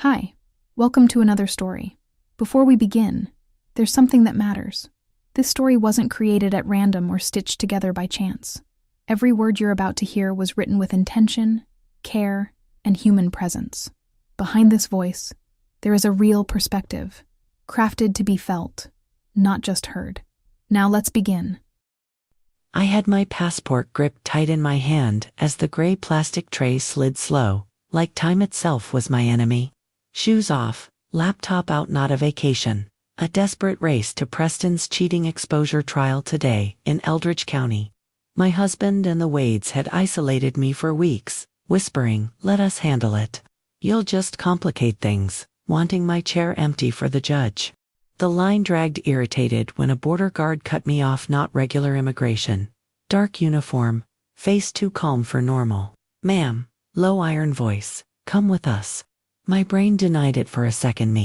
Hi, welcome to another story. Before we begin, there's something that matters. This story wasn't created at random or stitched together by chance. Every word you're about to hear was written with intention, care, and human presence. Behind this voice, there is a real perspective, crafted to be felt, not just heard. Now let's begin. I had my passport gripped tight in my hand as the gray plastic tray slid slow, like time itself was my enemy. Shoes off, laptop out, not a vacation. A desperate race to Preston's cheating exposure trial today in Eldridge County. My husband and the Wades had isolated me for weeks, whispering, "Let us handle it. You'll just complicate things," wanting my chair empty for the judge. The line dragged irritated when a border guard cut me off. Not regular immigration. Dark uniform, face too calm for normal. "Ma'am," low iron voice, "come with us." My brain denied it for a second.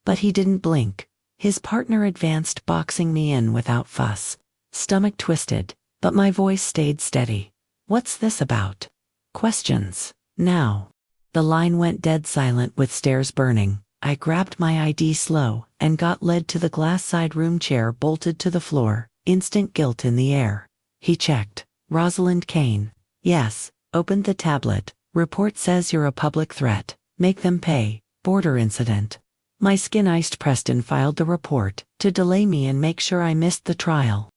But he didn't blink. His partner advanced, boxing me in without fuss. Stomach twisted, but my voice stayed steady. "What's this about? Questions, now." The line went dead silent with stares burning. I grabbed my ID slow and got led to the glass side room chair bolted to the floor, instant guilt in the air. He checked. "Rosalind Kane." "Yes." Opened the tablet. "Report says you're a public threat. Make them pay. Border incident." My skin iced. Preston filed the report to delay me and make sure I missed the trial.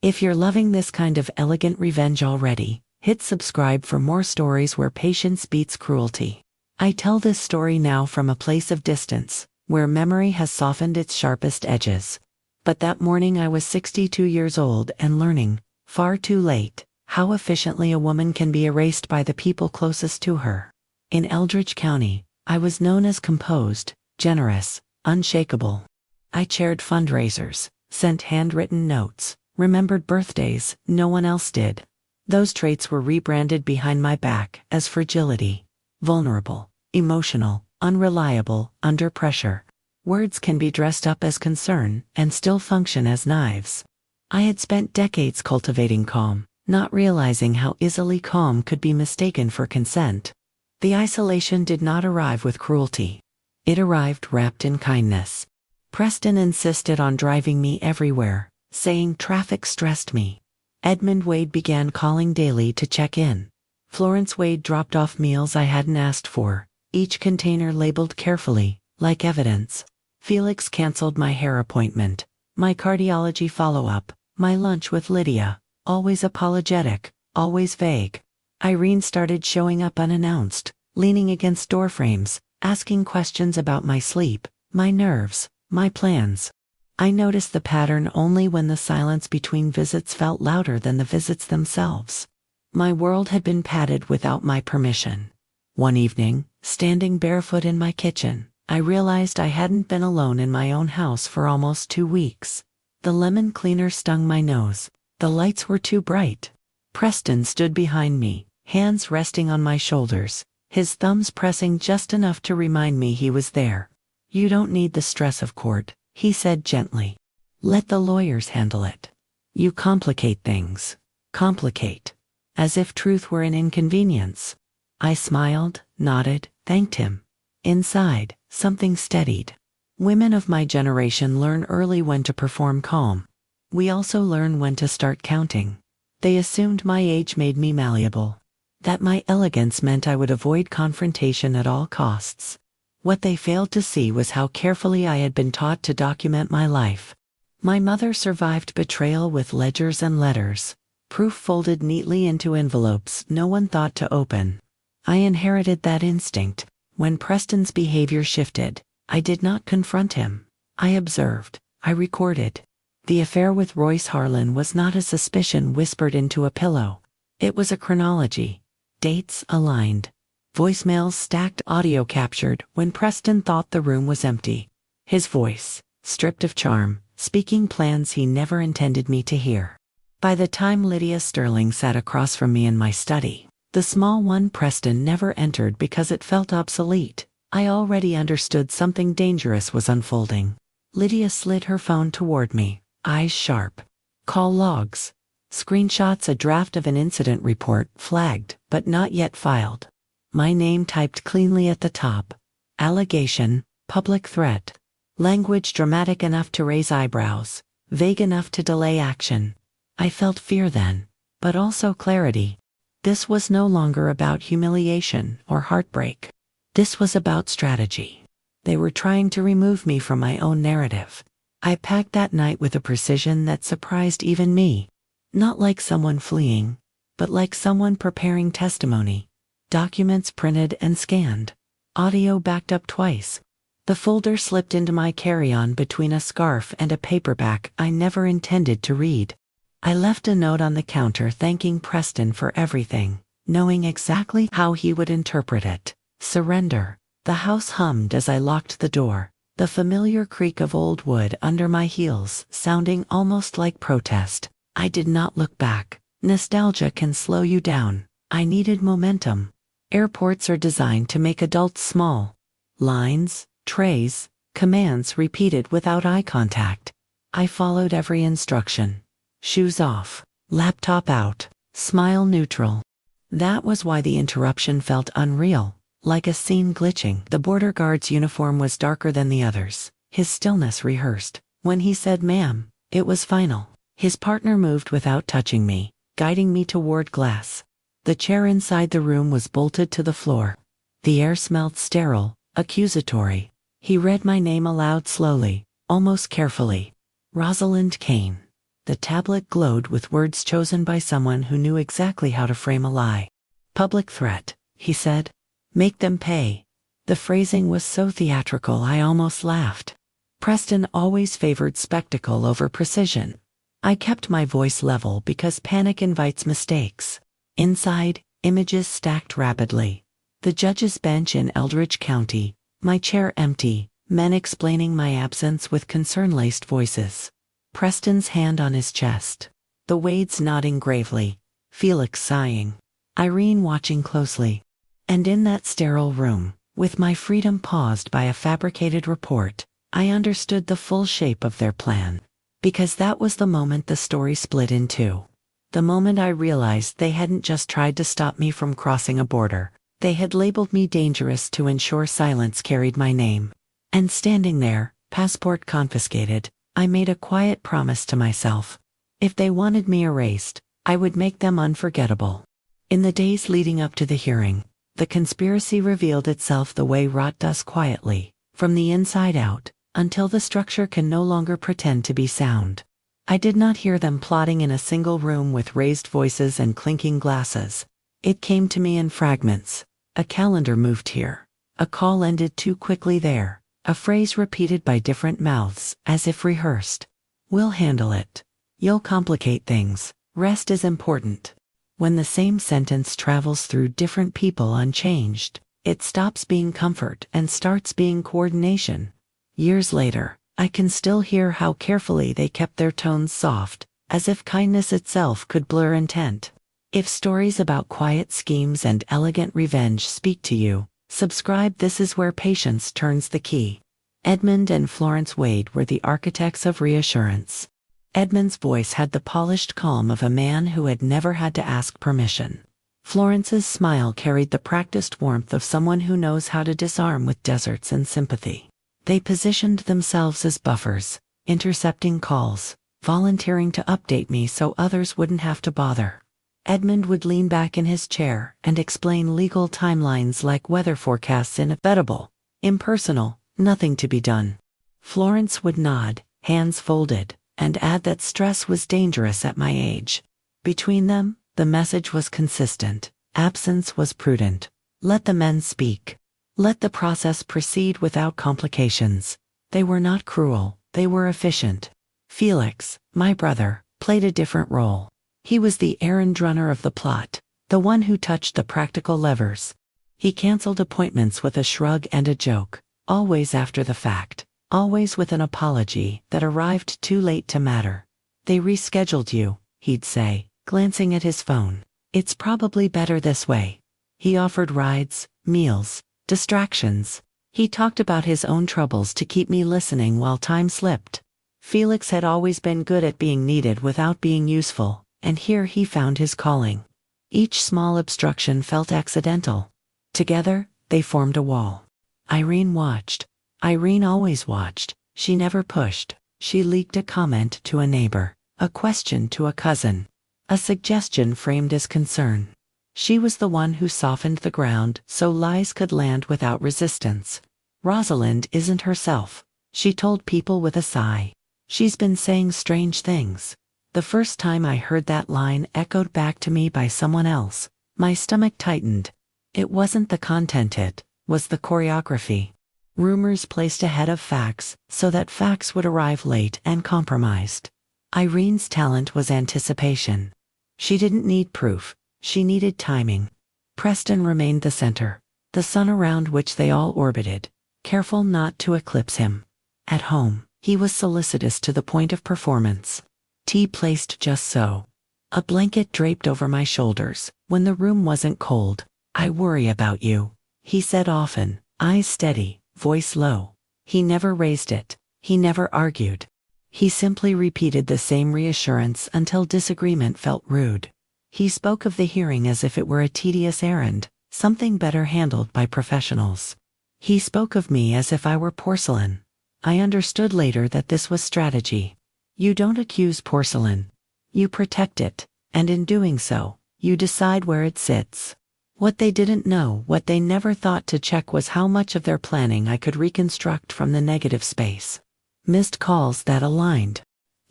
If you're loving this kind of elegant revenge already, hit subscribe for more stories where patience beats cruelty. I tell this story now from a place of distance, where memory has softened its sharpest edges. But that morning I was 62 years old and learning, far too late, how efficiently a woman can be erased by the people closest to her. In Eldridge County, I was known as composed, generous, unshakable. I chaired fundraisers, sent handwritten notes, remembered birthdays no one else did. Those traits were rebranded behind my back as fragility. Vulnerable, emotional, unreliable, under pressure. Words can be dressed up as concern and still function as knives. I had spent decades cultivating calm, not realizing how easily calm could be mistaken for consent. The isolation did not arrive with cruelty. It arrived wrapped in kindness. Preston insisted on driving me everywhere, saying traffic stressed me. Edmund Wade began calling daily to check in. Florence Wade dropped off meals I hadn't asked for, each container labeled carefully, like evidence. Felix canceled my hair appointment, my cardiology follow-up, my lunch with Lydia, always apologetic, always vague. Irene started showing up unannounced, leaning against doorframes, asking questions about my sleep, my nerves, my plans. I noticed the pattern only when the silence between visits felt louder than the visits themselves. My world had been padded without my permission. One evening, standing barefoot in my kitchen, I realized I hadn't been alone in my own house for almost 2 weeks. The lemon cleaner stung my nose. The lights were too bright. Preston stood behind me, hands resting on my shoulders, his thumbs pressing just enough to remind me he was there. "You don't need the stress of court," he said gently. "Let the lawyers handle it. You complicate things. Complicate. As if truth were an inconvenience." I smiled, nodded, thanked him. Inside, something steadied. Women of my generation learn early when to perform calm. We also learn when to start counting. They assumed my age made me malleable, that my elegance meant I would avoid confrontation at all costs. What they failed to see was how carefully I had been taught to document my life. My mother survived betrayal with ledgers and letters, proof folded neatly into envelopes no one thought to open. I inherited that instinct. When Preston's behavior shifted, I did not confront him. I observed. I recorded. The affair with Royce Harlan was not a suspicion whispered into a pillow. It was a chronology. Dates aligned. Voicemails stacked, audio captured when Preston thought the room was empty. His voice, stripped of charm, speaking plans he never intended me to hear. By the time Lydia Sterling sat across from me in my study, the small one Preston never entered because it felt obsolete, I already understood something dangerous was unfolding. Lydia slid her phone toward me, eyes sharp. Call logs. Screenshots, a draft of an incident report, flagged, but not yet filed. My name typed cleanly at the top. Allegation, public threat. Language dramatic enough to raise eyebrows, vague enough to delay action. I felt fear then, but also clarity. This was no longer about humiliation or heartbreak. This was about strategy. They were trying to remove me from my own narrative. I packed that night with a precision that surprised even me. Not like someone fleeing, but like someone preparing testimony. Documents printed and scanned. Audio backed up twice. The folder slipped into my carry-on between a scarf and a paperback I never intended to read. I left a note on the counter thanking Preston for everything, knowing exactly how he would interpret it. Surrender. The house hummed as I locked the door, the familiar creak of old wood under my heels sounding almost like protest. I did not look back. Nostalgia can slow you down. I needed momentum. Airports are designed to make adults small. Lines, trays, commands repeated without eye contact. I followed every instruction. Shoes off, laptop out, smile neutral. That was why the interruption felt unreal, like a scene glitching. The border guard's uniform was darker than the others. His stillness rehearsed. When he said ma'am, it was final. His partner moved without touching me, guiding me toward glass. The chair inside the room was bolted to the floor. The air smelled sterile, accusatory. He read my name aloud slowly, almost carefully. Rosalind Kane. The tablet glowed with words chosen by someone who knew exactly how to frame a lie. Public threat, he said. Make them pay. The phrasing was so theatrical I almost laughed. Preston always favored spectacle over precision. I kept my voice level because panic invites mistakes. Inside, images stacked rapidly. The judge's bench in Eldridge County, my chair empty, men explaining my absence with concern-laced voices. Preston's hand on his chest. The Wades nodding gravely. Felix sighing. Irene watching closely. And in that sterile room, with my freedom paused by a fabricated report, I understood the full shape of their plan. Because that was the moment the story split in two. The moment I realized they hadn't just tried to stop me from crossing a border. They had labeled me dangerous to ensure silence carried my name. And standing there, passport confiscated, I made a quiet promise to myself. If they wanted me erased, I would make them unforgettable. In the days leading up to the hearing, the conspiracy revealed itself the way rot does quietly, from the inside out, until the structure can no longer pretend to be sound. I did not hear them plotting in a single room with raised voices and clinking glasses. It came to me in fragments. A calendar moved here. A call ended too quickly there. A phrase repeated by different mouths, as if rehearsed. We'll handle it. You'll complicate things. Rest is important. When the same sentence travels through different people unchanged, it stops being comfort and starts being coordination. Years later, I can still hear how carefully they kept their tones soft, as if kindness itself could blur intent. If stories about quiet schemes and elegant revenge speak to you, subscribe. This is where patience turns the key. Edmund and Florence Wade were the architects of reassurance. Edmund's voice had the polished calm of a man who had never had to ask permission. Florence's smile carried the practiced warmth of someone who knows how to disarm with deserts and sympathy. They positioned themselves as buffers, intercepting calls, volunteering to update me so others wouldn't have to bother. Edmund would lean back in his chair and explain legal timelines like weather forecasts inevitable, impersonal, nothing to be done. Florence would nod, hands folded, and add that stress was dangerous at my age. Between them, the message was consistent. Absence was prudent. Let the men speak. Let the process proceed without complications. They were not cruel, they were efficient. Felix, my brother, played a different role. He was the errand runner of the plot, the one who touched the practical levers. He canceled appointments with a shrug and a joke, always after the fact, always with an apology that arrived too late to matter. They rescheduled you, he'd say, glancing at his phone. It's probably better this way. He offered rides, meals, distractions. He talked about his own troubles to keep me listening while time slipped. Felix had always been good at being needed without being useful, and here he found his calling. Each small obstruction felt accidental. Together, they formed a wall. Irene watched. Irene always watched. She never pushed. She leaked a comment to a neighbor, a question to a cousin, a suggestion framed as concern. She was the one who softened the ground so lies could land without resistance. Rosalind isn't herself, she told people with a sigh. She's been saying strange things. The first time I heard that line echoed back to me by someone else, my stomach tightened. It wasn't the content, it was the choreography. Rumors placed ahead of facts so that facts would arrive late and compromised. Irene's talent was anticipation. She didn't need proof, she needed timing. Preston remained the center, the sun around which they all orbited, careful not to eclipse him. At home, he was solicitous to the point of performance. Tea placed just so. A blanket draped over my shoulders. When the room wasn't cold, "I worry about you," he said often, eyes steady, voice low. He never raised it. He never argued. He simply repeated the same reassurance until disagreement felt rude. He spoke of the hearing as if it were a tedious errand, something better handled by professionals. He spoke of me as if I were porcelain. I understood later that this was strategy. You don't accuse porcelain. You protect it, and in doing so, you decide where it sits. What they didn't know, what they never thought to check, was how much of their planning I could reconstruct from the negative space. Missed calls that aligned.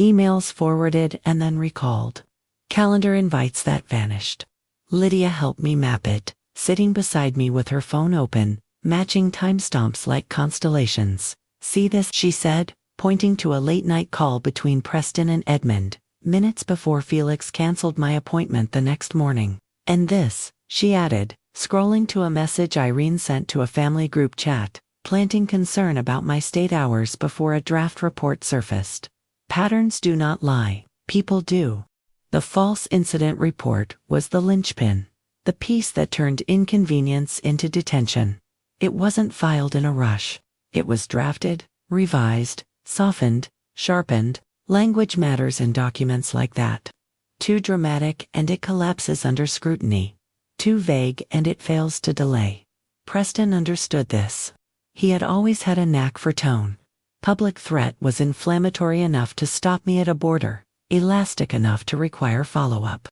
Emails forwarded and then recalled. Calendar invites that vanished. Lydia helped me map it, sitting beside me with her phone open, matching timestamps like constellations. "See this," she said, pointing to a late-night call between Preston and Edmund, minutes before Felix canceled my appointment the next morning. "And this," she added, scrolling to a message Irene sent to a family group chat, planting concern about my state hours before a draft report surfaced. Patterns do not lie, people do. The false incident report was the linchpin, the piece that turned inconvenience into detention. It wasn't filed in a rush. It was drafted, revised, softened, sharpened. Language matters in documents like that. Too dramatic and it collapses under scrutiny. Too vague and it fails to delay. Preston understood this. He had always had a knack for tone. Public threat was inflammatory enough to stop me at a border, elastic enough to require follow-up.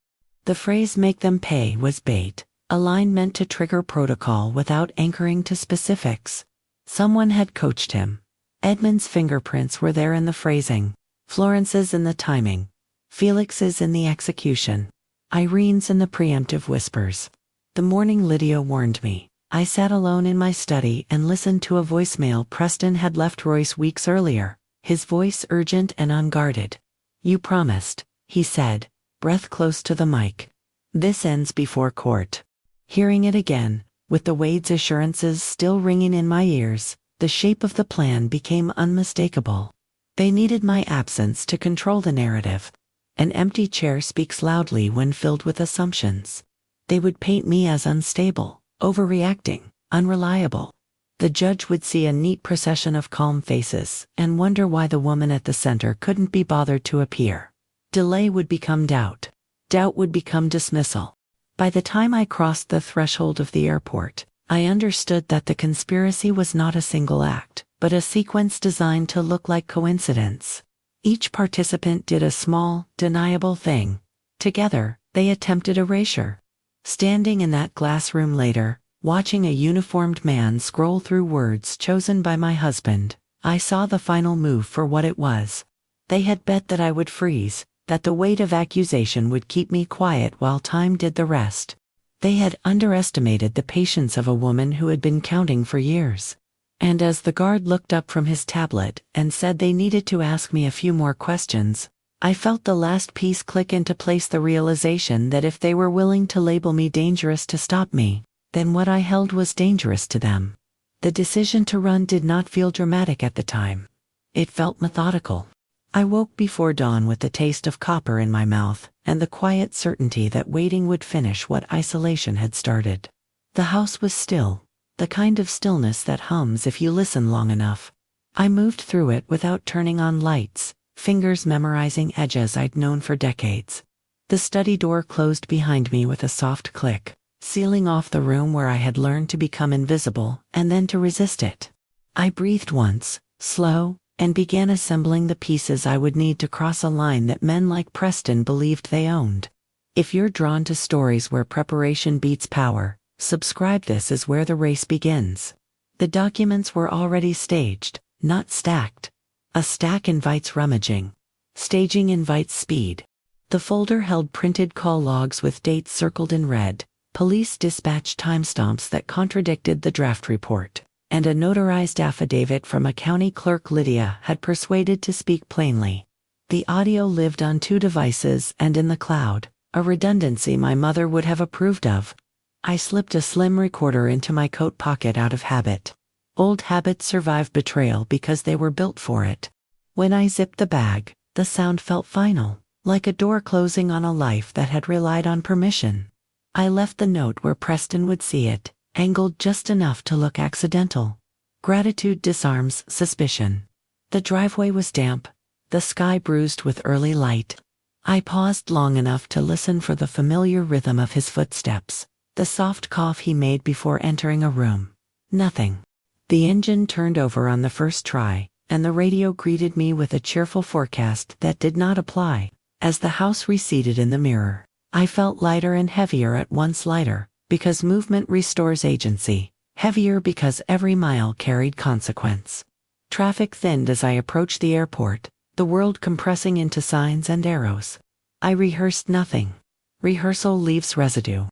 The phrase "make them pay" was bait, a line meant to trigger protocol without anchoring to specifics. Someone had coached him. Edmund's fingerprints were there in the phrasing, Florence's in the timing, Felix's in the execution, Irene's in the preemptive whispers. The morning Lydia warned me, I sat alone in my study and listened to a voicemail Preston had left Royce weeks earlier, his voice urgent and unguarded. "You promised," he said, breath close to the mic. "This ends before court." Hearing it again, with the Wade's assurances still ringing in my ears, the shape of the plan became unmistakable. They needed my absence to control the narrative. An empty chair speaks loudly when filled with assumptions. They would paint me as unstable, overreacting, unreliable. The judge would see a neat procession of calm faces and wonder why the woman at the center couldn't be bothered to appear. Delay would become doubt. Doubt would become dismissal. By the time I crossed the threshold of the airport, I understood that the conspiracy was not a single act, but a sequence designed to look like coincidence. Each participant did a small, deniable thing. Together, they attempted erasure. Standing in that glass room later, watching a uniformed man scroll through words chosen by my husband, I saw the final move for what it was. They had bet that I would freeze, that the weight of accusation would keep me quiet while time did the rest. They had underestimated the patience of a woman who had been counting for years. And as the guard looked up from his tablet and said they needed to ask me a few more questions, I felt the last piece click into place, the realization that if they were willing to label me dangerous to stop me, then what I held was dangerous to them. The decision to run did not feel dramatic at the time. It felt methodical. I woke before dawn with the taste of copper in my mouth and the quiet certainty that waiting would finish what isolation had started. The house was still, the kind of stillness that hums if you listen long enough. I moved through it without turning on lights, fingers memorizing edges I'd known for decades. The study door closed behind me with a soft click. sealing off the room where I had learned to become invisible and then to resist it. I breathed once, slow, and began assembling the pieces I would need to cross a line that men like Preston believed they owned. If you're drawn to stories where preparation beats power, subscribe. This is where the race begins. The documents were already staged, not stacked. A stack invites rummaging. Staging invites speed. The folder held printed call logs with dates circled in red, police dispatch timestamps that contradicted the draft report, and a notarized affidavit from a county clerk Lydia had persuaded to speak plainly. The audio lived on 2 devices and in the cloud, a redundancy my mother would have approved of. I slipped a slim recorder into my coat pocket out of habit. Old habits survive betrayal because they were built for it. When I zipped the bag, the sound felt final, like a door closing on a life that had relied on permission. I left the note where Preston would see it, angled just enough to look accidental. Gratitude disarms suspicion. The driveway was damp, the sky bruised with early light. I paused long enough to listen for the familiar rhythm of his footsteps, the soft cough he made before entering a room. Nothing. The engine turned over on the first try, and the radio greeted me with a cheerful forecast that did not apply. As the house receded in the mirror, I felt lighter and heavier at once. Lighter, because movement restores agency. Heavier because every mile carried consequence. Traffic thinned as I approached the airport, the world compressing into signs and arrows. I rehearsed nothing. Rehearsal leaves residue.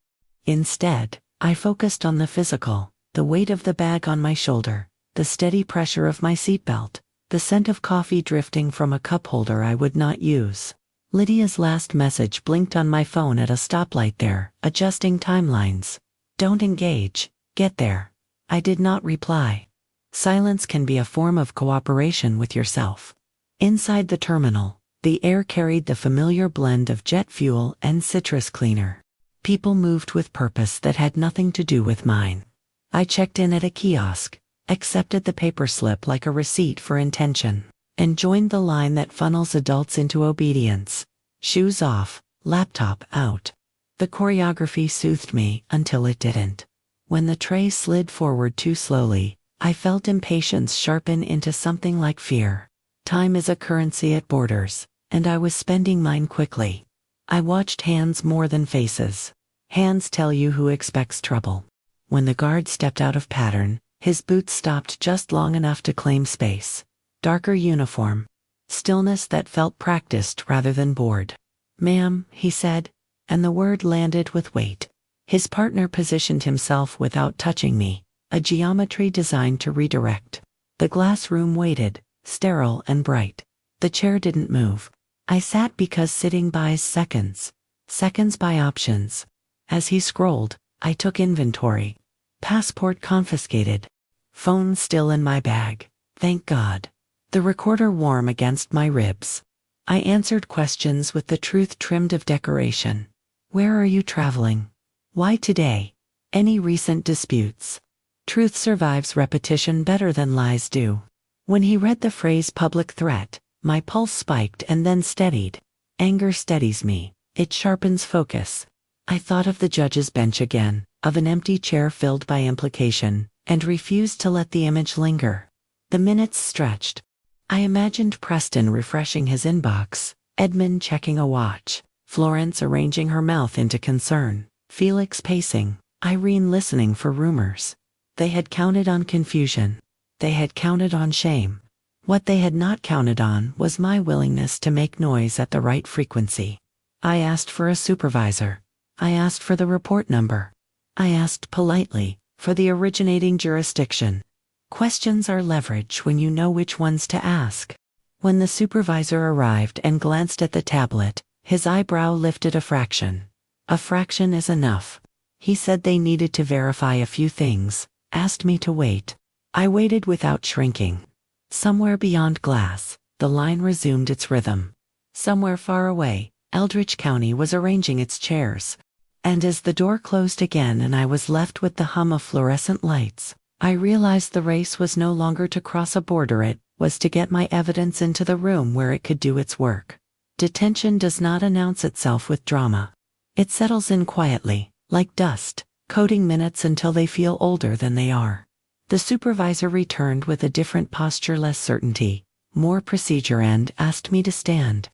Instead, I focused on the physical, the weight of the bag on my shoulder, the steady pressure of my seatbelt, the scent of coffee drifting from a cup holder I would not use. Lydia's last message blinked on my phone at a stoplight there, adjusting timelines. Don't engage, get there. I did not reply. Silence can be a form of cooperation with yourself. Inside the terminal, the air carried the familiar blend of jet fuel and citrus cleaner. People moved with purpose that had nothing to do with mine. I checked in at a kiosk, accepted the paper slip like a receipt for intention, and joined the line that funnels adults into obedience. Shoes off, laptop out. The choreography soothed me until it didn't. When the tray slid forward too slowly, I felt impatience sharpen into something like fear. Time is a currency at Borders, and I was spending mine quickly. I watched hands more than faces. Hands tell you who expects trouble. When the guard stepped out of pattern, his boots stopped just long enough to claim space. Darker uniform. Stillness that felt practiced rather than bored. "Ma'am," he said, and the word landed with weight. His partner positioned himself without touching me, a geometry designed to redirect. The glass room waited, sterile and bright. The chair didn't move. I sat because sitting buys seconds. Seconds buy options. As he scrolled, I took inventory. Passport confiscated. Phone still in my bag. Thank God. The recorder warm against my ribs. I answered questions with the truth trimmed of decoration. Where are you traveling? Why today? Any recent disputes? Truth survives repetition better than lies do. When he read the phrase public threat, my pulse spiked and then steadied. Anger steadies me. It sharpens focus. I thought of the judge's bench again, of an empty chair filled by implication, and refused to let the image linger. The minutes stretched. I imagined Preston refreshing his inbox, Edmund checking a watch, Florence arranging her mouth into concern, Felix pacing, Irene listening for rumors. They had counted on confusion. They had counted on shame. What they had not counted on was my willingness to make noise at the right frequency. I asked for a supervisor. I asked for the report number. I asked politely for the originating jurisdiction. Questions are leverage when you know which ones to ask. When the supervisor arrived and glanced at the tablet, his eyebrow lifted a fraction. A fraction is enough. He said they needed to verify a few things, asked me to wait. I waited without shrinking. Somewhere beyond glass, the line resumed its rhythm. Somewhere far away, Eldridge County was arranging its chairs. And as the door closed again and I was left with the hum of fluorescent lights, I realized the race was no longer to cross a border, it was to get my evidence into the room where it could do its work. Detention does not announce itself with drama. It settles in quietly, like dust, coding minutes until they feel older than they are. The supervisor returned with a different posture, less certainty, more procedure, and asked me to stand.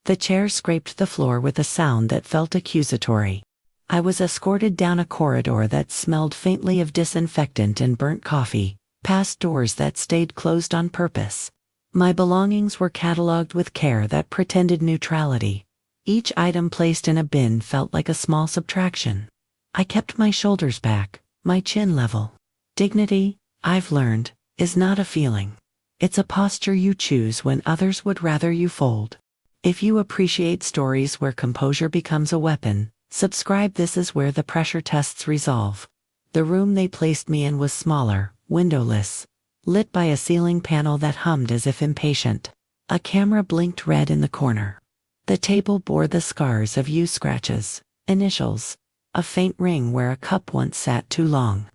The chair scraped the floor with a sound that felt accusatory. I was escorted down a corridor that smelled faintly of disinfectant and burnt coffee, past doors that stayed closed on purpose. My belongings were catalogued with care that pretended neutrality. Each item placed in a bin felt like a small subtraction. I kept my shoulders back, my chin level. Dignity, I've learned, is not a feeling. It's a posture you choose when others would rather you fold. If you appreciate stories where composure becomes a weapon, subscribe. This is where the pressure tests resolve. The room they placed me in was smaller, windowless, lit by a ceiling panel that hummed as if impatient. A camera blinked red in the corner. The table bore the scars of use scratches, initials, a faint ring where a cup once sat too long.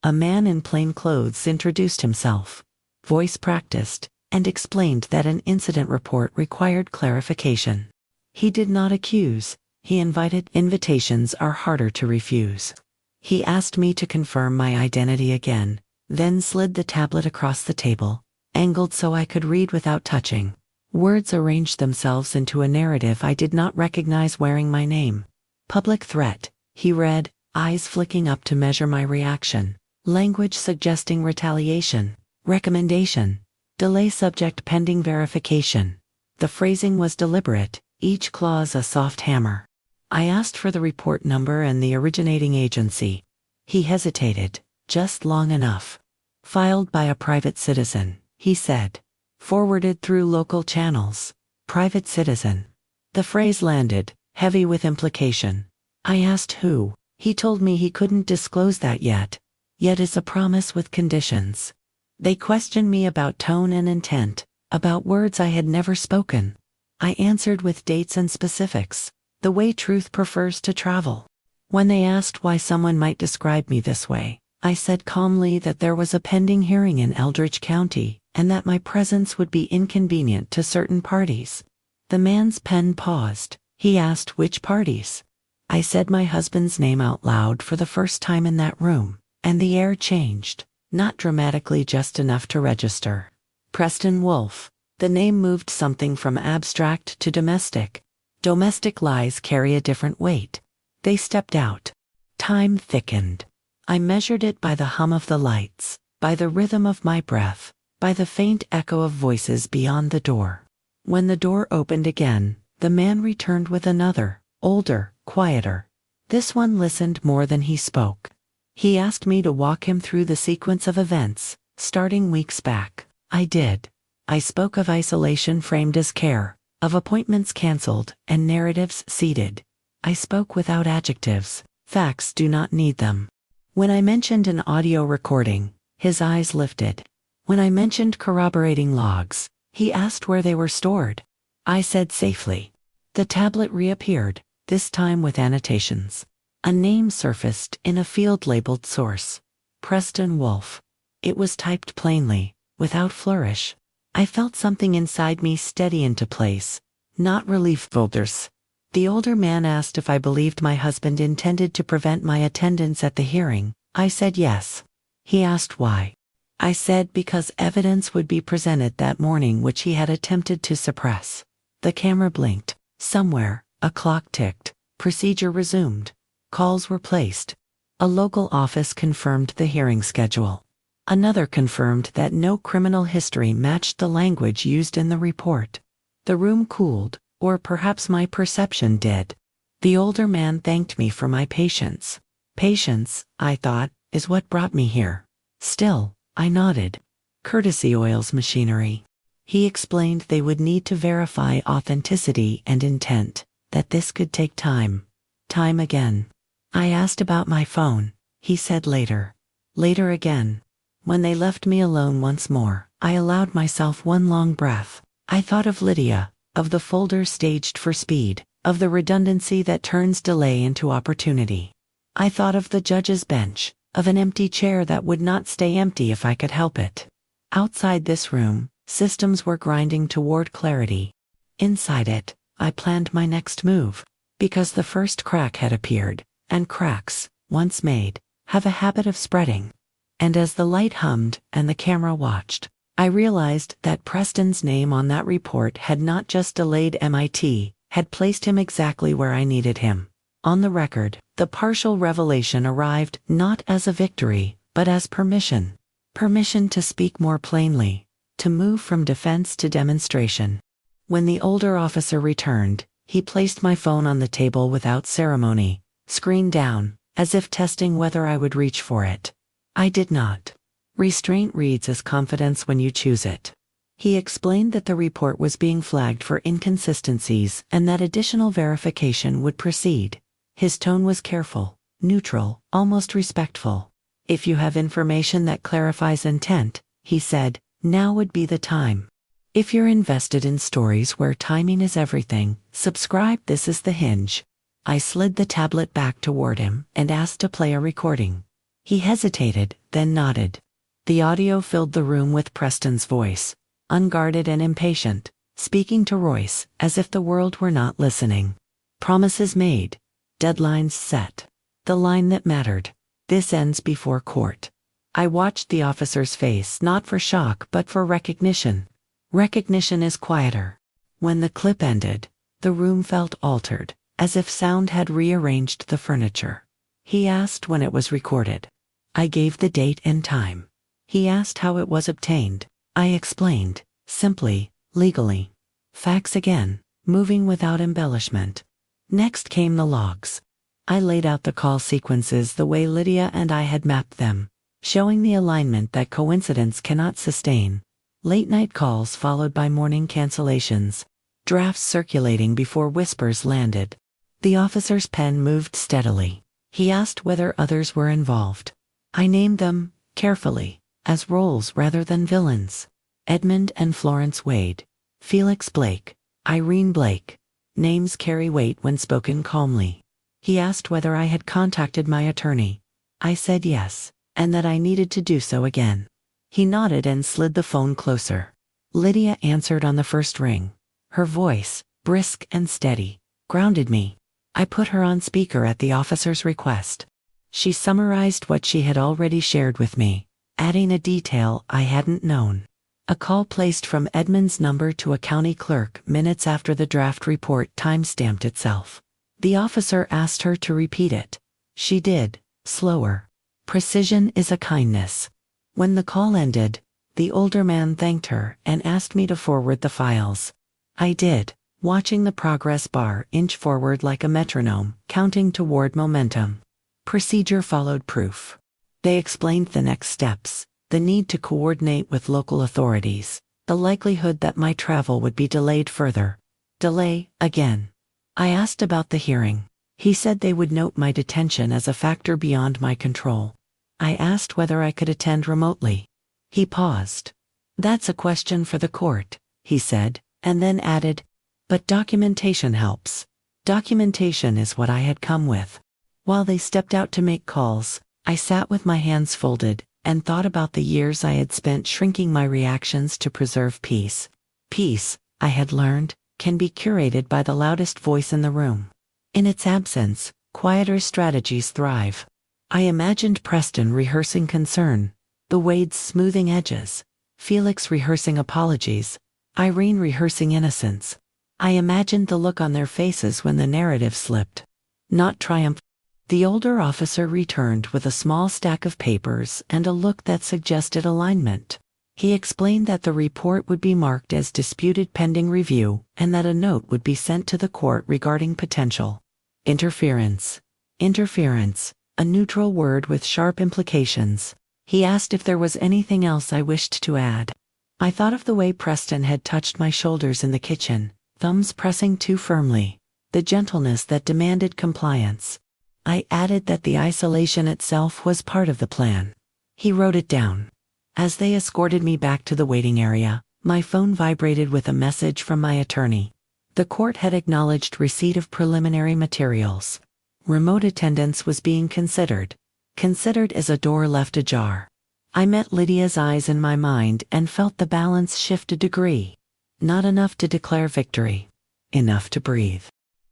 A man in plain clothes introduced himself, voice practiced, and explained that an incident report required clarification. He did not accuse, he invited. Invitations are harder to refuse. He asked me to confirm my identity again, then slid the tablet across the table, angled so I could read without touching. Words arranged themselves into a narrative I did not recognize. Wearing my name. Public threat, he read, eyes flicking up to measure my reaction. Language suggesting retaliation. Recommendation. Delay subject pending verification. The phrasing was deliberate, each clause a soft hammer. I asked for the report number and the originating agency. He hesitated, just long enough. Filed by a private citizen, he said. Forwarded through local channels. Private citizen. The phrase landed, heavy with implication. I asked who. He told me he couldn't disclose that yet. Yet it's a promise with conditions. They questioned me about tone and intent, about words I had never spoken. I answered with dates and specifics, the way truth prefers to travel. When they asked why someone might describe me this way, I said calmly that there was a pending hearing in Eldridge County, and that my presence would be inconvenient to certain parties. The man's pen paused. He asked which parties. I said my husband's name out loud for the first time in that room, and the air changed, not dramatically, just enough to register. Preston Wolf. The name moved something from abstract to domestic. Domestic lies carry a different weight. They stepped out. Time thickened. I measured it by the hum of the lights, by the rhythm of my breath, by the faint echo of voices beyond the door. When the door opened again, the man returned with another, older, quieter. This one listened more than he spoke. He asked me to walk him through the sequence of events, starting weeks back. I did. I spoke of isolation framed as care, of appointments canceled, and narratives seeded. I spoke without adjectives. Facts do not need them. When I mentioned an audio recording, his eyes lifted. When I mentioned corroborating logs, he asked where they were stored. I said safely. The tablet reappeared, this time with annotations. A name surfaced in a field labeled source. Preston Wolf. It was typed plainly, without flourish. I felt something inside me steady into place, not relief folders. The older man asked if I believed my husband intended to prevent my attendance at the hearing. I said yes. He asked why. I said because evidence would be presented that morning which he had attempted to suppress. The camera blinked. Somewhere, a clock ticked. Procedure resumed. Calls were placed. A local office confirmed the hearing schedule. Another confirmed that no criminal history matched the language used in the report. The room cooled, or perhaps my perception did. The older man thanked me for my patience. Patience, I thought, is what brought me here. Still, I nodded. Courtesy oils machinery. He explained they would need to verify authenticity and intent, that this could take time. Time again. I asked about my phone. He said later. Later again. When they left me alone once more, I allowed myself one long breath. I thought of Lydia, of the folder staged for speed, of the redundancy that turns delay into opportunity. I thought of the judge's bench, of an empty chair that would not stay empty if I could help it. Outside this room, systems were grinding toward clarity. Inside it, I planned my next move, because the first crack had appeared, and cracks, once made, have a habit of spreading. And as the light hummed and the camera watched, I realized that Preston's name on that report had not just delayed MIT, had placed him exactly where I needed him. On the record, the partial revelation arrived not as a victory, but as permission. Permission to speak more plainly, to move from defense to demonstration. When the older officer returned, he placed my phone on the table without ceremony, screen down, as if testing whether I would reach for it. I did not. Restraint reads as confidence when you choose it. He explained that the report was being flagged for inconsistencies and that additional verification would proceed. His tone was careful, neutral, almost respectful. If you have information that clarifies intent, he said, now would be the time. If you're invested in stories where timing is everything, subscribe. This is The Hinge. I slid the tablet back toward him and asked to play a recording. He hesitated, then nodded. The audio filled the room with Preston's voice, unguarded and impatient, speaking to Royce as if the world were not listening. Promises made. Deadlines set. The line that mattered. This ends before court. I watched the officer's face not for shock but for recognition. Recognition is quieter. When the clip ended, the room felt altered, as if sound had rearranged the furniture. He asked when it was recorded. I gave the date and time. He asked how it was obtained. I explained, simply, legally. Facts again, moving without embellishment. Next came the logs. I laid out the call sequences the way Lydia and I had mapped them, showing the alignment that coincidence cannot sustain. Late-night calls followed by morning cancellations, drafts circulating before whispers landed. The officer's pen moved steadily. He asked whether others were involved. I named them, carefully, as roles rather than villains. Edmund and Florence Wade. Felix Blake. Irene Blake. Names carry weight when spoken calmly. He asked whether I had contacted my attorney. I said yes, and that I needed to do so again. He nodded and slid the phone closer. Lydia answered on the first ring. Her voice, brisk and steady, grounded me. I put her on speaker at the officer's request. She summarized what she had already shared with me, adding a detail I hadn't known. A call placed from Edmund's number to a county clerk minutes after the draft report timestamped itself. The officer asked her to repeat it. She did, slower. Precision is a kindness. When the call ended, the older man thanked her and asked me to forward the files. I did, watching the progress bar inch forward like a metronome, counting toward momentum. Procedure followed proof. They explained the next steps, the need to coordinate with local authorities, the likelihood that my travel would be delayed further. Delay, again. I asked about the hearing. He said they would note my detention as a factor beyond my control. I asked whether I could attend remotely. He paused. That's a question for the court, he said, and then added, but documentation helps. Documentation is what I had come with. While they stepped out to make calls, I sat with my hands folded and thought about the years I had spent shrinking my reactions to preserve peace. Peace, I had learned, can be curated by the loudest voice in the room. In its absence, quieter strategies thrive. I imagined Preston rehearsing concern, the Wades smoothing edges, Felix rehearsing apologies, Irene rehearsing innocence. I imagined the look on their faces when the narrative slipped. Not triumph. The older officer returned with a small stack of papers and a look that suggested alignment. He explained that the report would be marked as disputed pending review and that a note would be sent to the court regarding potential interference. Interference, a neutral word with sharp implications. He asked if there was anything else I wished to add. I thought of the way Preston had touched my shoulders in the kitchen, thumbs pressing too firmly, the gentleness that demanded compliance. I added that the isolation itself was part of the plan. He wrote it down. As they escorted me back to the waiting area, my phone vibrated with a message from my attorney. The court had acknowledged receipt of preliminary materials. Remote attendance was being considered. Considered as a door left ajar. I met Lydia's eyes in my mind and felt the balance shift a degree. Not enough to declare victory. Enough to breathe.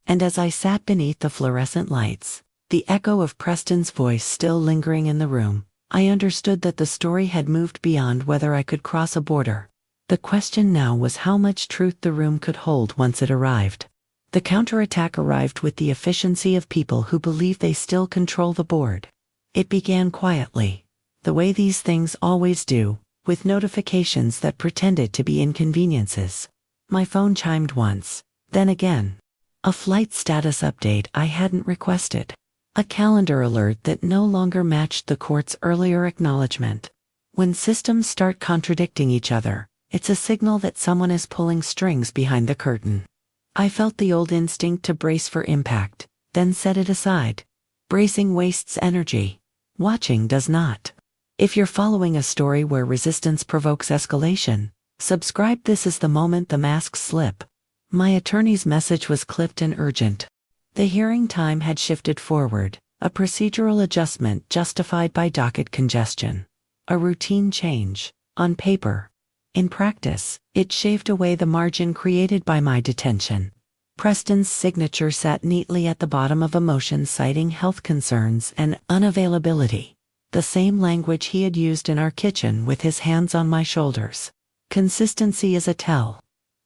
And as I sat beneath the fluorescent lights, The echo of Preston's voice still lingering in the room, I understood that the story had moved beyond whether I could cross a border. The question now was how much truth the room could hold once it arrived. The counterattack arrived with the efficiency of people who believe they still control the board. It began quietly, the way these things always do, with notifications that pretended to be inconveniences. My phone chimed once, then again. A flight status update I hadn't requested. A calendar alert that no longer matched the court's earlier acknowledgement. When systems start contradicting each other, it's a signal that someone is pulling strings behind the curtain. I felt the old instinct to brace for impact, then set it aside. Bracing wastes energy. Watching does not. If you're following a story where resistance provokes escalation, subscribe. This is the moment the masks slip. My attorney's message was clipped and urgent. The hearing time had shifted forward, a procedural adjustment justified by docket congestion. A routine change, on paper. In practice, it shaved away the margin created by my detention. Preston's signature sat neatly at the bottom of a motion citing health concerns and unavailability. The same language he had used in our kitchen with his hands on my shoulders. Consistency is a tell.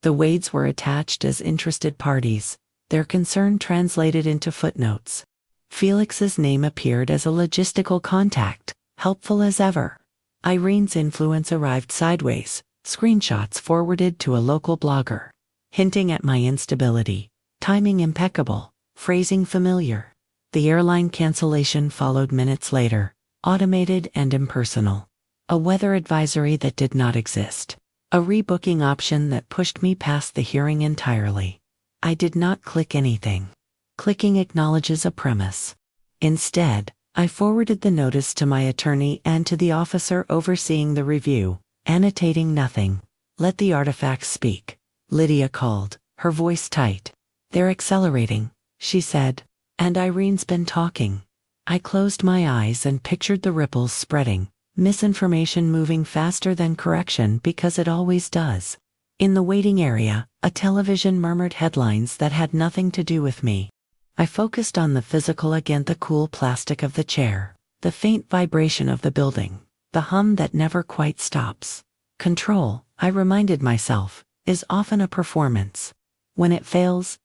The Wades were attached as interested parties, their concern translated into footnotes. Felix's name appeared as a logistical contact, helpful as ever. Irene's influence arrived sideways, screenshots forwarded to a local blogger, hinting at my instability, timing impeccable, phrasing familiar. The airline cancellation followed minutes later, automated and impersonal. A weather advisory that did not exist. A rebooking option that pushed me past the hearing entirely. I did not click anything. Clicking acknowledges a premise. Instead, I forwarded the notice to my attorney and to the officer overseeing the review, annotating nothing. Let the artifacts speak. Lydia called, her voice tight. They're accelerating, she said. And Irene's been talking. I closed my eyes and pictured the ripples spreading, misinformation moving faster than correction because it always does. In the waiting area, a television murmured headlines that had nothing to do with me. I focused on the physical against the cool plastic of the chair, the faint vibration of the building, the hum that never quite stops. Control, I reminded myself, is often a performance. When it fails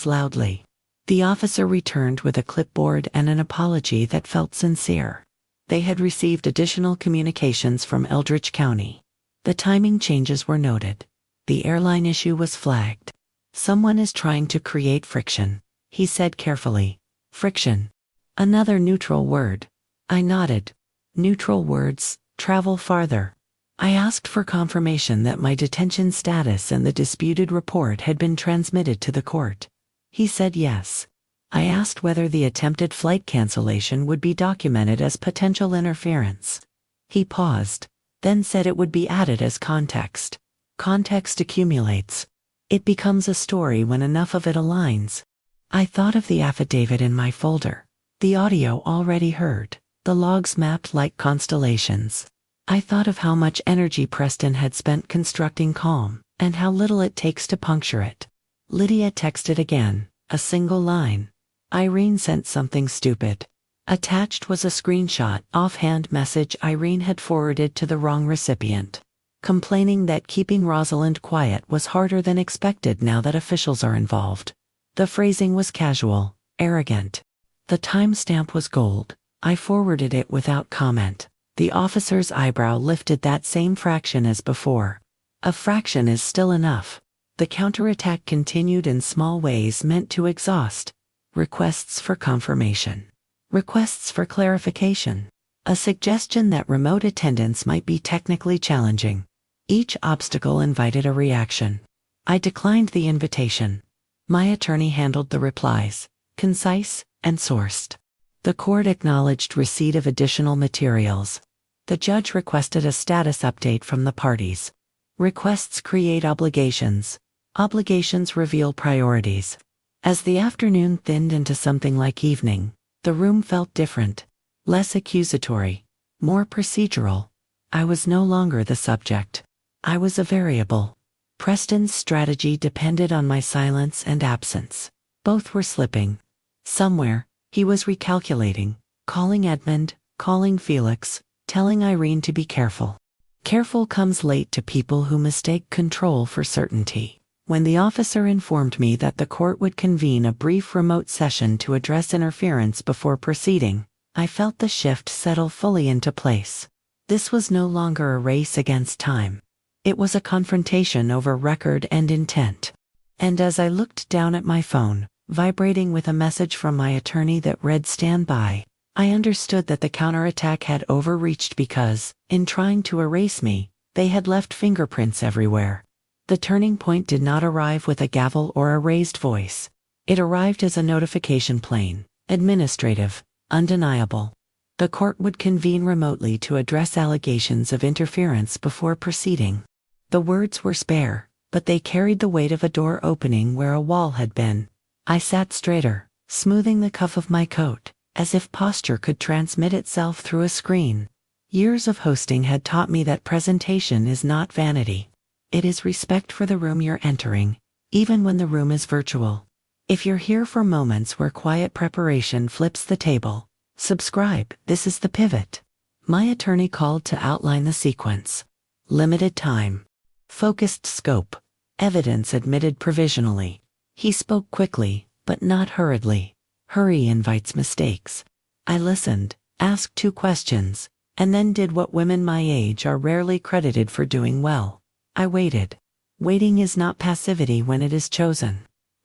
loudly. The officer returned with a clipboard and an apology that felt sincere. They had received additional communications from Eldridge County. The timing changes were noted. The airline issue was flagged. Someone is trying to create friction, he said carefully. Friction. Another neutral word. I nodded. Neutral words travel farther. I asked for confirmation that my detention status and the disputed report had been transmitted to the court. He said yes. I asked whether the attempted flight cancellation would be documented as potential interference. He paused, then said it would be added as context. Context accumulates. It becomes a story when enough of it aligns. I thought of the affidavit in my folder, the audio already heard, the logs mapped like constellations. I thought of how much energy Preston had spent constructing calm, and how little it takes to puncture it. Lydia texted again, a single line. Irene sent something stupid. Attached was a screenshot, offhand message Irene had forwarded to the wrong recipient, complaining that keeping Rosalind quiet was harder than expected now that officials are involved. The phrasing was casual, arrogant. The timestamp was gold. I forwarded it without comment. The officer's eyebrow lifted that same fraction as before. A fraction is still enough. The counterattack continued in small ways meant to exhaust. Requests for confirmation. Requests for clarification. A suggestion that remote attendance might be technically challenging. Each obstacle invited a reaction. I declined the invitation. My attorney handled the replies, concise and sourced. The court acknowledged receipt of additional materials. The judge requested a status update from the parties. Requests create obligations. Obligations reveal priorities. As the afternoon thinned into something like evening, the room felt different, less accusatory, more procedural. I was no longer the subject. I was a variable. Preston's strategy depended on my silence and absence. Both were slipping. Somewhere, He was recalculating, calling Edmund, calling Felix, telling Irene to be careful. Careful comes late to people who mistake control for certainty. When the officer informed me that the court would convene a brief remote session to address interference before proceeding, I felt the shift settle fully into place. This was no longer a race against time. It was a confrontation over record and intent. And as I looked down at my phone, vibrating with a message from my attorney that read "Stand by," I understood that the counterattack had overreached because, in trying to erase me, they had left fingerprints everywhere. The turning point did not arrive with a gavel or a raised voice. It arrived as a notification plain, administrative, undeniable. The court would convene remotely to address allegations of interference before proceeding. The words were spare, but they carried the weight of a door opening where a wall had been. I sat straighter, smoothing the cuff of my coat, as if posture could transmit itself through a screen. Years of hosting had taught me that presentation is not vanity. It is respect for the room you're entering, even when the room is virtual. If you're here for moments where quiet preparation flips the table, subscribe. This is The Pivot. My attorney called to outline the sequence. Limited time. Focused scope. Evidence admitted provisionally. He spoke quickly, but not hurriedly. Hurry invites mistakes. I listened, asked 2 questions, and then did what women my age are rarely credited for doing well. I waited. Waiting is not passivity when it is chosen.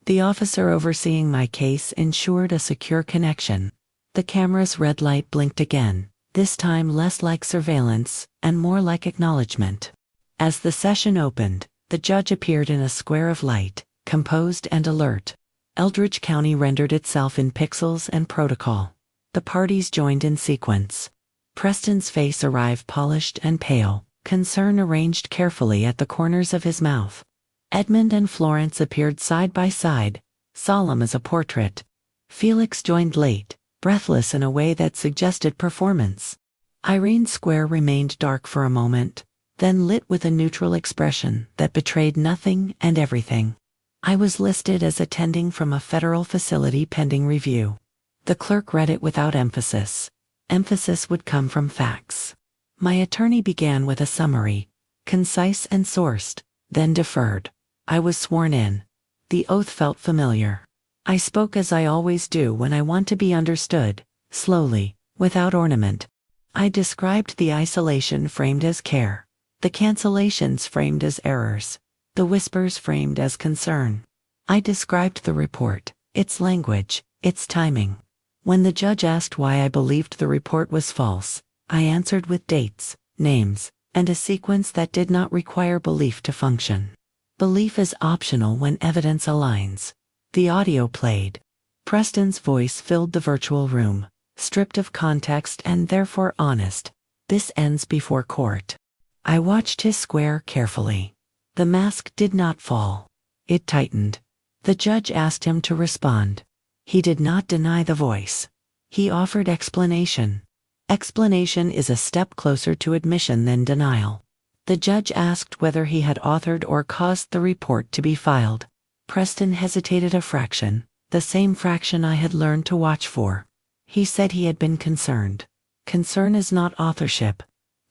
The officer overseeing my case ensured a secure connection. The camera's red light blinked again, this time less like surveillance and more like acknowledgement. As the session opened, the judge appeared in a square of light, composed and alert. Eldridge County rendered itself in pixels and protocol. The parties joined in sequence. Preston's face arrived polished and pale, concern arranged carefully at the corners of his mouth. Edmund and Florence appeared side by side, solemn as a portrait. Felix joined late, breathless in a way that suggested performance. Irene's square remained dark for a moment, then lit with a neutral expression that betrayed nothing and everything. I was listed as attending from a federal facility pending review. The clerk read it without emphasis. Emphasis would come from facts. My attorney began with a summary, concise and sourced, then deferred. I was sworn in. The oath felt familiar. I spoke as I always do when I want to be understood, slowly, without ornament. I described the isolation framed as care, the cancellations framed as errors, the whispers framed as concern. I described the report, its language, its timing. When the judge asked why I believed the report was false, I answered with dates, names, and a sequence that did not require belief to function. Belief is optional when evidence aligns. The audio played. Preston's voice filled the virtual room, stripped of context and therefore honest. This ends before court. I watched his square carefully. The mask did not fall. It tightened. The judge asked him to respond. He did not deny the voice. He offered explanation. Explanation is a step closer to admission than denial. The judge asked whether he had authored or caused the report to be filed. Preston hesitated a fraction, the same fraction I had learned to watch for. He said he had been concerned. Concern is not authorship.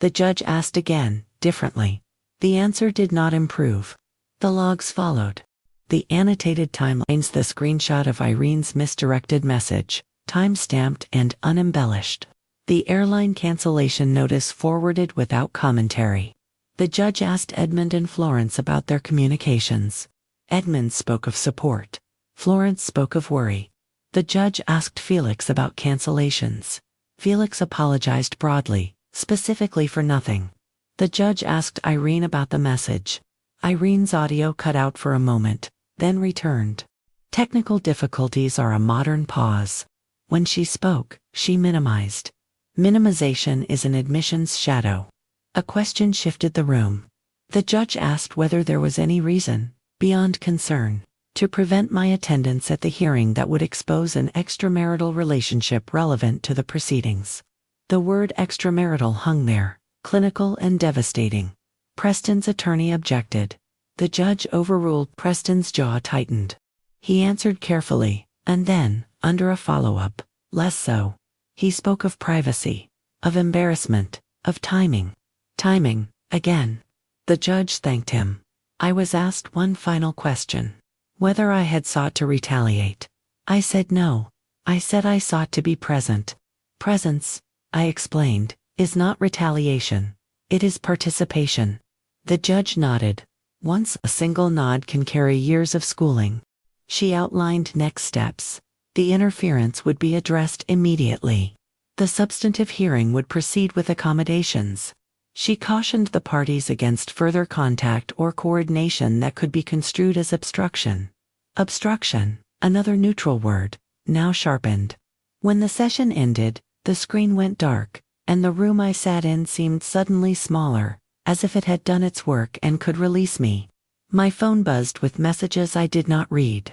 The judge asked again, differently. The answer did not improve. The logs followed. The annotated timelines, the screenshot of Irene's misdirected message, time-stamped and unembellished. The airline cancellation notice forwarded without commentary. The judge asked Edmund and Florence about their communications. Edmund spoke of support. Florence spoke of worry. The judge asked Felix about cancellations. Felix apologized broadly, specifically for nothing. The judge asked Irene about the message. Irene's audio cut out for a moment, then returned. Technical difficulties are a modern pause. When she spoke, she minimized. Minimization is an admission's shadow. A question shifted the room. The judge asked whether there was any reason, beyond concern, to prevent my attendance at the hearing that would expose an extramarital relationship relevant to the proceedings. The word extramarital hung there, clinical and devastating. Preston's attorney objected. The judge overruled. Preston's jaw tightened. He answered carefully, and then, under a follow-up, Less so. He spoke of privacy, of embarrassment, of timing. Timing, again. The judge thanked him. I was asked one final question. Whether I had sought to retaliate. I said no. I said I sought to be present. Presence, I explained, is not retaliation. It is participation. The judge nodded. Once a single nod can carry years of schooling. She outlined next steps. The interference would be addressed immediately. The substantive hearing would proceed with accommodations. She cautioned the parties against further contact or coordination that could be construed as obstruction. Obstruction, another neutral word, now sharpened. When the session ended, the screen went dark, and the room I sat in seemed suddenly smaller, as if it had done its work and could release me. My phone buzzed with messages I did not read.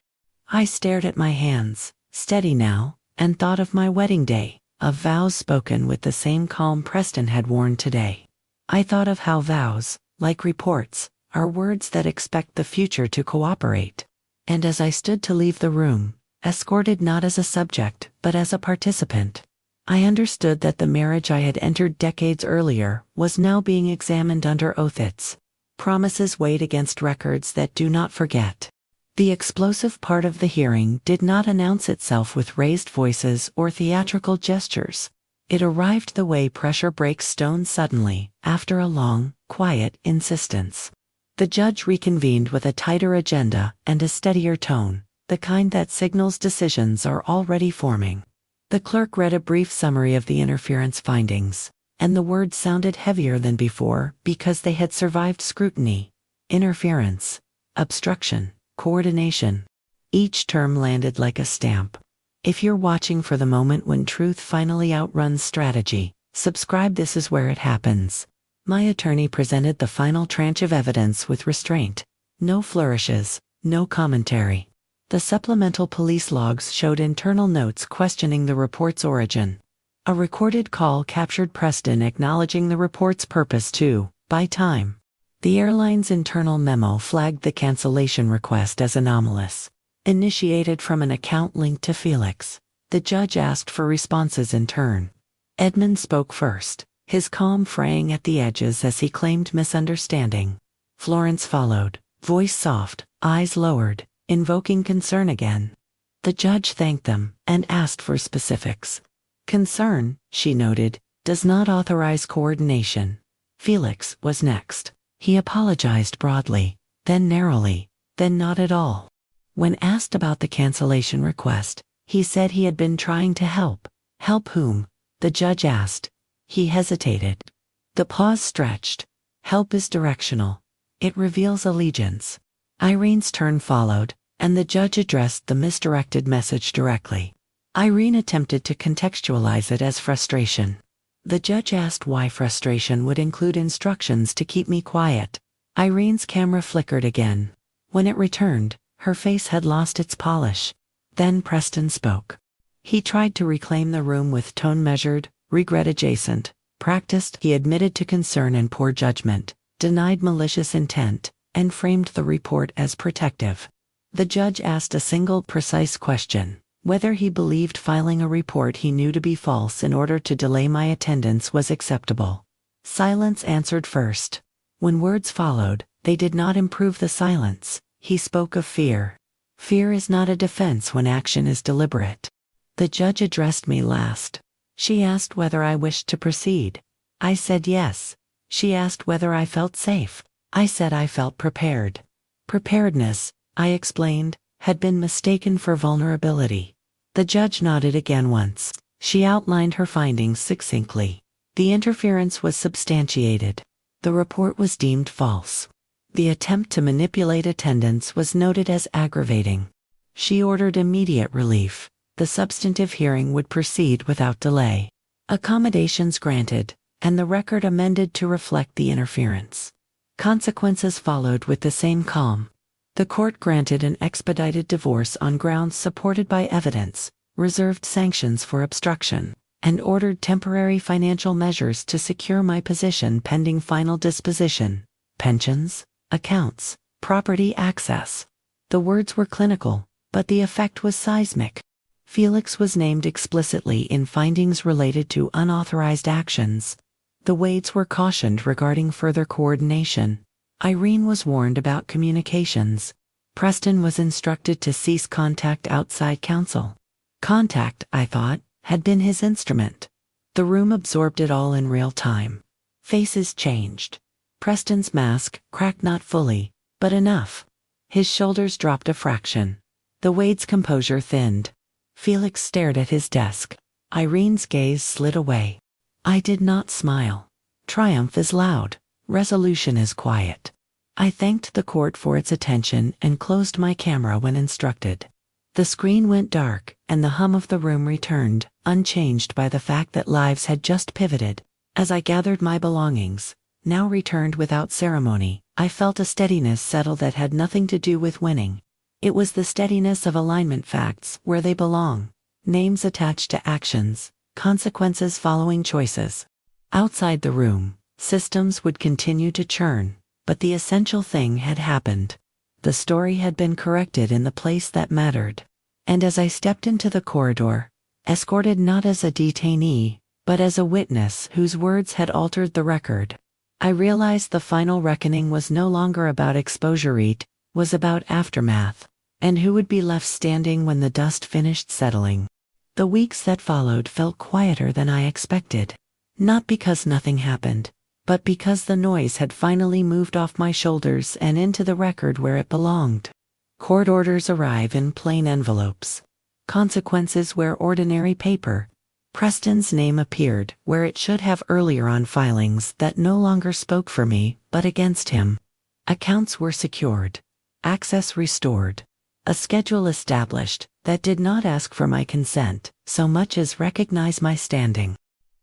I stared at my hands, steady now, and thought of my wedding day, of vows spoken with the same calm Preston had worn today. I thought of how vows, like reports, are words that expect the future to cooperate. And as I stood to leave the room, escorted not as a subject, but as a participant, I understood that the marriage I had entered decades earlier was now being examined under oaths. Promises weighed against records that do not forget. The explosive part of the hearing did not announce itself with raised voices or theatrical gestures. It arrived the way pressure breaks stone suddenly, after a long, quiet insistence. The judge reconvened with a tighter agenda and a steadier tone, the kind that signals decisions are already forming. The clerk read a brief summary of the interference findings, and the words sounded heavier than before because they had survived scrutiny. Interference, obstruction, coordination. Each term landed like a stamp. If you're watching for the moment when truth finally outruns strategy, subscribe. This is where it happens. My attorney presented the final tranche of evidence with restraint. No flourishes, no commentary. The supplemental police logs showed internal notes questioning the report's origin. A recorded call captured Preston acknowledging the report's purpose to buy time. The airline's internal memo flagged the cancellation request as anomalous. Initiated from an account linked to Felix. The judge asked for responses in turn. Edmund spoke first, his calm fraying at the edges as he claimed misunderstanding. Florence followed, voice soft, eyes lowered, invoking concern again. The judge thanked them and asked for specifics. Concern, she noted, does not authorize coordination. Felix was next. He apologized broadly, then narrowly, then not at all. When asked about the cancellation request, he said he had been trying to help. Help whom? The judge asked. He hesitated. The pause stretched. Help is directional. It reveals allegiance. Irene's turn followed, and the judge addressed the misdirected message directly. Irene attempted to contextualize it as frustration. The judge asked why frustration would include instructions to keep me quiet. Irene's camera flickered again. When it returned, her face had lost its polish. Then Preston spoke. He tried to reclaim the room with tone measured, regret adjacent, practiced. He admitted to concern and poor judgment, denied malicious intent, and framed the report as protective. The judge asked a single precise question, whether he believed filing a report he knew to be false in order to delay my attendance was acceptable. Silence answered first. When words followed, they did not improve the silence. He spoke of fear. Fear is not a defense when action is deliberate. The judge addressed me last. She asked whether I wished to proceed. I said yes. She asked whether I felt safe. I said I felt prepared. Preparedness, I explained, had been mistaken for vulnerability. The judge nodded again once. She outlined her findings succinctly. The interference was substantiated. The report was deemed false. The attempt to manipulate attendance was noted as aggravating. She ordered immediate relief. The substantive hearing would proceed without delay. Accommodations granted, and the record amended to reflect the interference. Consequences followed with the same calm. The court granted an expedited divorce on grounds supported by evidence, reserved sanctions for obstruction, and ordered temporary financial measures to secure my position pending final disposition. Pensions, accounts, property access. The words were clinical, but the effect was seismic. Felix was named explicitly in findings related to unauthorized actions. The Wades were cautioned regarding further coordination. Irene was warned about communications. Preston was instructed to cease contact outside counsel. Contact, I thought, had been his instrument. The room absorbed it all in real time. Faces changed. Preston's mask cracked not fully, but enough. His shoulders dropped a fraction. The Wade's composure thinned. Felix stared at his desk. Irene's gaze slid away. I did not smile. Triumph is loud. Resolution is quiet. I thanked the court for its attention and closed my camera when instructed. The screen went dark, and the hum of the room returned, unchanged by the fact that lives had just pivoted. As I gathered my belongings, now returned without ceremony, I felt a steadiness settle that had nothing to do with winning. It was the steadiness of alignment facts where they belong, names attached to actions, consequences following choices. Outside the room, systems would continue to churn, but the essential thing had happened. The story had been corrected in the place that mattered. And as I stepped into the corridor, escorted not as a detainee, but as a witness whose words had altered the record, I realized the final reckoning was no longer about exposure, it was about aftermath, and who would be left standing when the dust finished settling. The weeks that followed felt quieter than I expected, not because nothing happened, but because the noise had finally moved off my shoulders and into the record where it belonged. Court orders arrive in plain envelopes. Consequences wear ordinary paper. Preston's name appeared where it should have earlier on filings that no longer spoke for me, but against him. Accounts were secured. Access restored. A schedule established that did not ask for my consent so much as recognize my standing.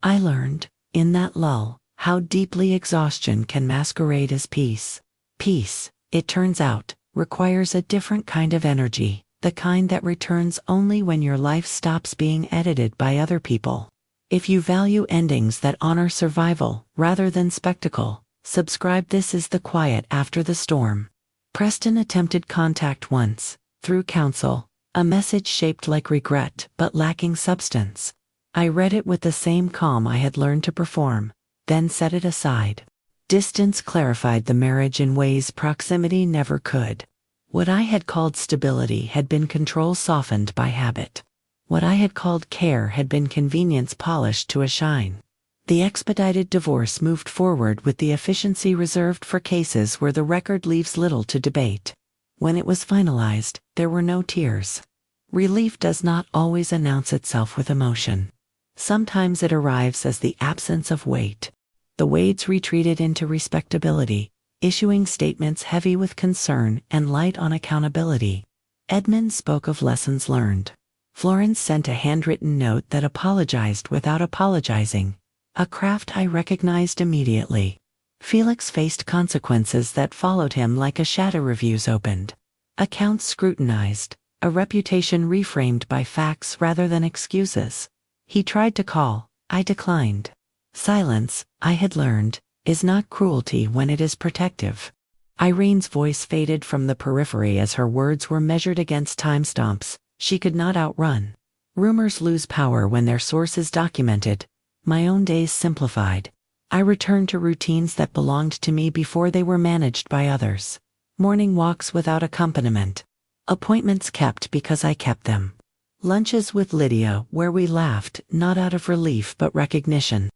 I learned, in that lull, how deeply exhaustion can masquerade as peace. Peace, it turns out, requires a different kind of energy, the kind that returns only when your life stops being edited by other people. If you value endings that honor survival rather than spectacle, subscribe. This is the quiet after the storm. Preston attempted contact once, through counsel, a message shaped like regret but lacking substance. I read it with the same calm I had learned to perform, then set it aside. Distance clarified the marriage in ways proximity never could. What I had called stability had been control softened by habit. What I had called care had been convenience polished to a shine. The expedited divorce moved forward with the efficiency reserved for cases where the record leaves little to debate. When it was finalized, there were no tears. Relief does not always announce itself with emotion. Sometimes it arrives as the absence of weight. The Wades retreated into respectability, issuing statements heavy with concern and light on accountability. Edmund spoke of lessons learned. Florence sent a handwritten note that apologized without apologizing, a craft I recognized immediately. Felix faced consequences that followed him like a shadow. Reviews opened. Accounts scrutinized, a reputation reframed by facts rather than excuses. He tried to call, I declined. Silence, I had learned, is not cruelty when it is protective. Irene's voice faded from the periphery as her words were measured against timestamps she could not outrun. Rumors lose power when their source is documented. My own days simplified. I returned to routines that belonged to me before they were managed by others. Morning walks without accompaniment. Appointments kept because I kept them. Lunches with Lydia where we laughed, not out of relief but recognition.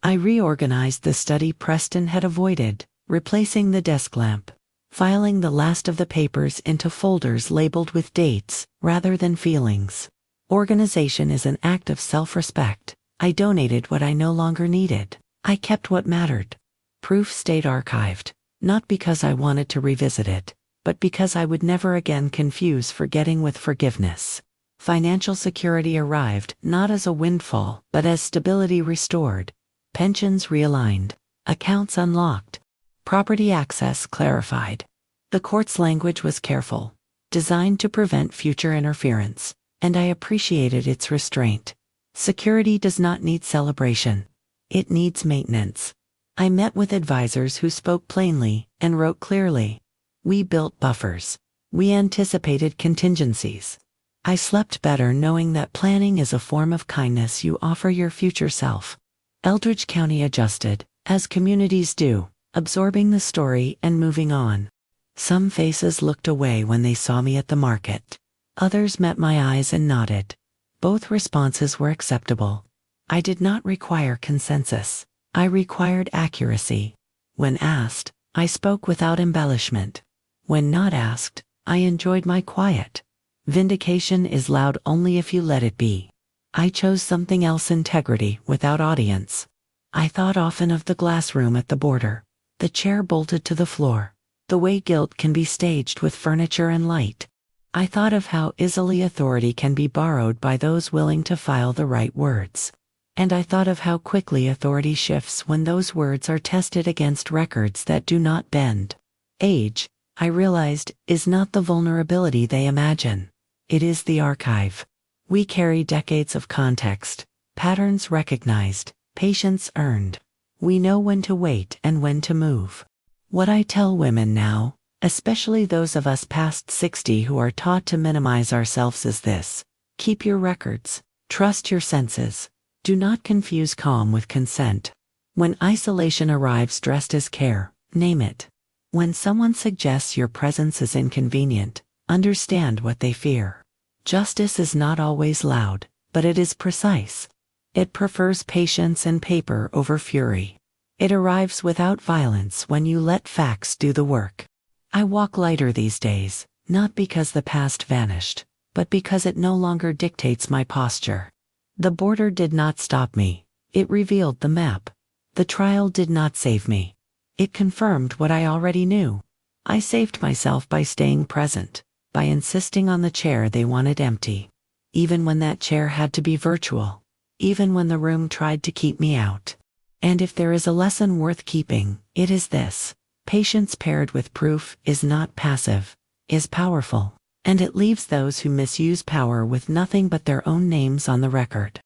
I reorganized the study Preston had avoided, replacing the desk lamp, filing the last of the papers into folders labeled with dates, rather than feelings. Organization is an act of self-respect. I donated what I no longer needed. I kept what mattered. Proof stayed archived, not because I wanted to revisit it, but because I would never again confuse forgetting with forgiveness. Financial security arrived not as a windfall, but as stability restored. Pensions realigned. Accounts unlocked. Property access clarified. The court's language was careful, designed to prevent future interference, and I appreciated its restraint. Security does not need celebration. It needs maintenance. I met with advisors who spoke plainly and wrote clearly. We built buffers. We anticipated contingencies. I slept better knowing that planning is a form of kindness you offer your future self. Eldridge County adjusted, as communities do, absorbing the story and moving on. Some faces looked away when they saw me at the market. Others met my eyes and nodded. Both responses were acceptable. I did not require consensus. I required accuracy. When asked, I spoke without embellishment. When not asked, I enjoyed my quiet. Vindication is loud only if you let it be. I chose something else: integrity without audience. I thought often of the glass room at the border, the chair bolted to the floor, the way guilt can be staged with furniture and light. I thought of how easily authority can be borrowed by those willing to file the right words. And I thought of how quickly authority shifts when those words are tested against records that do not bend. Age, I realized, is not the vulnerability they imagine. It is the archive. We carry decades of context, patterns recognized, patience earned. We know when to wait and when to move. What I tell women now, especially those of us past 60 who are taught to minimize ourselves, is this: keep your records, trust your senses. Do not confuse calm with consent. When isolation arrives dressed as care, name it. When someone suggests your presence is inconvenient, understand what they fear. Justice is not always loud, but it is precise. It prefers patience and paper over fury. It arrives without violence when you let facts do the work. I walk lighter these days, not because the past vanished, but because it no longer dictates my posture. The border did not stop me. It revealed the map. The trial did not save me. It confirmed what I already knew. I saved myself by staying present, by insisting on the chair they wanted empty. Even when that chair had to be virtual. Even when the room tried to keep me out. And if there is a lesson worth keeping, it is this: patience paired with proof is not passive, is powerful. And it leaves those who misuse power with nothing but their own names on the record.